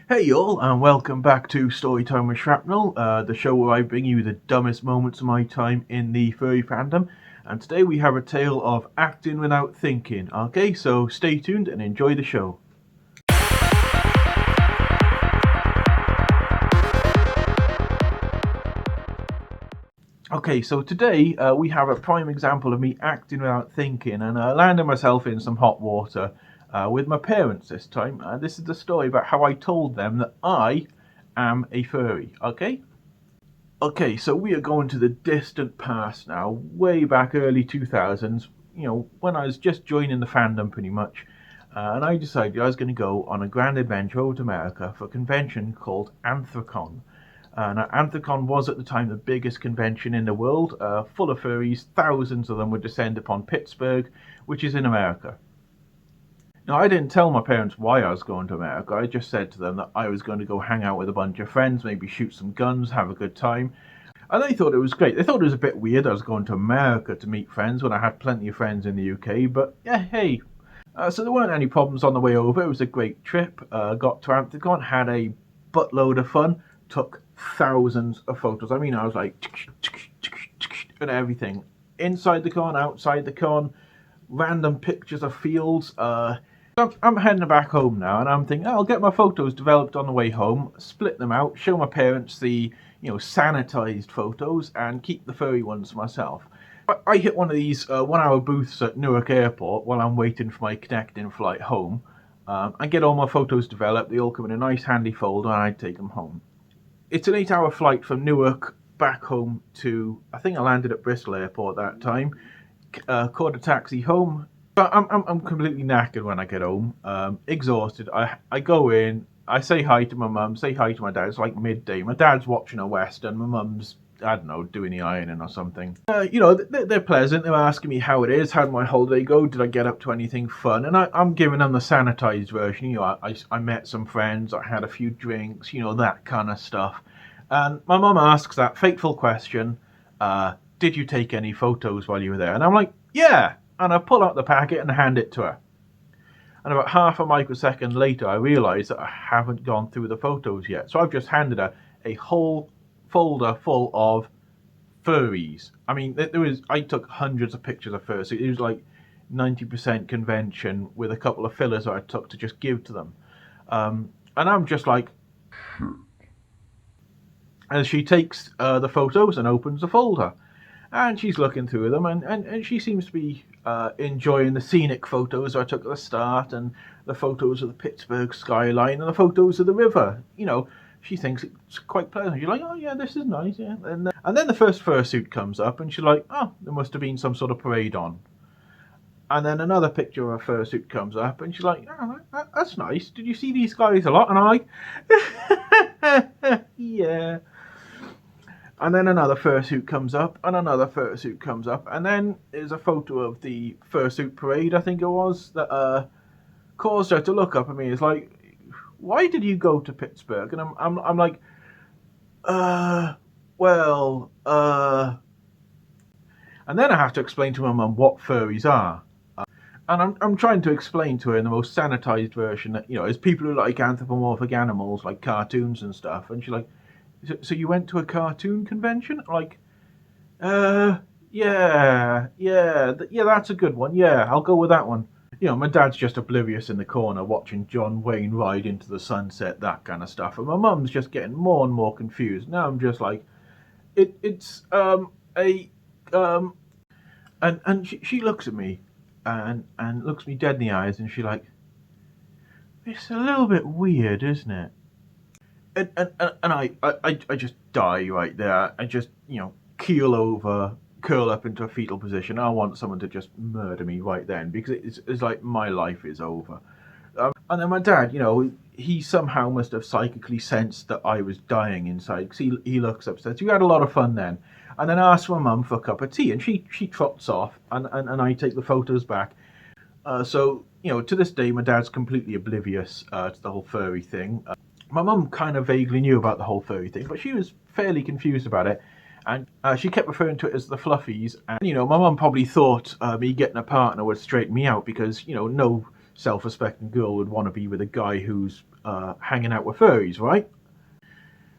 Hey y'all, and welcome back to Storytime with Shrapnel, the show where I bring you the dumbest moments of my time in the furry fandom. And today we have a tale of acting without thinking. Okay, so stay tuned and enjoy the show. Okay, so today we have a prime example of me acting without thinking and landing myself in some hot water with my parents this time. This is the story about how I told them that I am a furry, okay? Okay, so we are going to the distant past now, way back early 2000s, when I was just joining the fandom pretty much. And I decided I was going to go on a grand adventure over to America for a convention called Anthrocon. Now, Anthrocon was at the time the biggest convention in the world, full of furries. Thousands of them would descend upon Pittsburgh, which is in America. Now, I didn't tell my parents why I was going to America. I just said to them that I was going to go hang out with a bunch of friends, maybe shoot some guns, have a good time. And they thought it was great. They thought it was a bit weird I was going to America to meet friends when I had plenty of friends in the UK, but yeah, hey. So there weren't any problems on the way over. It was a great trip. Got to Anthrocon, had a buttload of fun, took thousands of photos. I mean, I was like, and everything. Inside the con, outside the con, random pictures of fields. I'm heading back home now, and I'm thinking, I'll get my photos developed on the way home, split them out, show my parents the, sanitized photos, and keep the furry ones myself. I hit one of these 1 hour booths at Newark Airport while I'm waiting for my connecting flight home. I get all my photos developed, they all come in a nice handy folder, and I take them home. It's an 8 hour flight from Newark back home to, I think I landed at Bristol Airport that time, caught a taxi home. But I'm completely knackered when I get home, exhausted. I go in, I say hi to my mum, say hi to my dad. It's like midday. My dad's watching a western, my mum's, I don't know, doing the ironing or something. They're pleasant. They're asking me how it is, how did my holiday go, did I get up to anything fun? And I'm giving them the sanitized version. I met some friends, I had a few drinks, that kind of stuff. And my mum asks that fateful question, did you take any photos while you were there? And I'm like, yeah. And I pull out the packet and hand it to her. And about half a microsecond later, I realise that I haven't gone through the photos yet. So I've just handed her a whole folder full of furries. I mean, I took hundreds of pictures of furries. It was like 90% convention with a couple of fillers that I took to just give to them. And I'm just like, and she takes the photos and opens the folder. And she's looking through them, and she seems to be enjoying the scenic photos I took at the start, and the photos of the Pittsburgh skyline, and the photos of the river. She thinks it's quite pleasant. She's like, oh yeah, this is nice, yeah. And then the first fursuit comes up, and she's like, oh, there must have been some sort of parade on. And then another picture of a fursuit comes up, and she's like, oh, that's nice. Did you see these guys a lot? And I'm like, yeah. And then another fursuit comes up, and another fursuit comes up, and then there's a photo of the fursuit parade, I think it was, that caused her to look up at me. It's like, why did you go to Pittsburgh? And I'm like, well. And then I have to explain to my mum what furries are. And I'm trying to explain to her in the most sanitized version that, as people who like anthropomorphic animals, like cartoons and stuff. And she's like, so you went to a cartoon convention? Like, yeah, that's a good one. Yeah, I'll go with that one. My dad's just oblivious in the corner watching John Wayne ride into the sunset, that kind of stuff. And my mum's just getting more and more confused. Now I'm just like, and she looks at me and looks me dead in the eyes, and she's like, it's a little bit weird, isn't it? And I just die right there. I just, keel over, curl up into a fetal position. I want someone to just murder me right then, because it's like my life is over. And then my dad, he somehow must have psychically sensed that I was dying inside, because he looks upset. So we had a lot of fun then. And then I asked my mum for a cup of tea, and she trots off, and I take the photos back. So, to this day, my dad's completely oblivious to the whole furry thing. My mum kind of vaguely knew about the whole furry thing, but she was fairly confused about it. And she kept referring to it as the fluffies. And, my mum probably thought me getting a partner would straighten me out, because, no self-respecting girl would want to be with a guy who's hanging out with furries, right?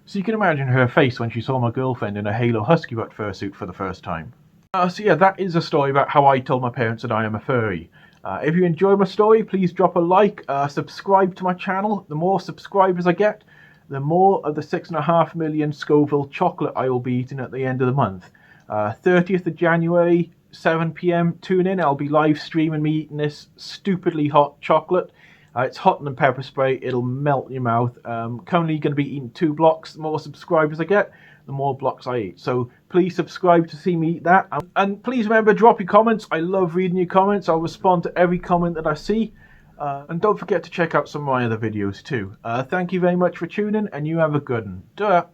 So you can imagine her face when she saw my girlfriend in a Halo Husky Butt fursuit for the first time. So yeah, that is a story about how I told my parents that I am a furry. If you enjoyed my story, please drop a like, subscribe to my channel. The more subscribers I get, the more of the 6.5 million Scoville chocolate I will be eating at the end of the month. 30th of January, 7 PM, tune in. I'll be live streaming me eating this stupidly hot chocolate. It's hotter than pepper spray. It'll melt in your mouth. Currently going to be eating 2 blocks. The more subscribers I get, the more blocks I eat. So please subscribe to see me eat that. And please remember, drop your comments. I love reading your comments. I'll respond to every comment that I see. And don't forget to check out some of my other videos too. Thank you very much for tuning, and you have a good one. Ta-ra.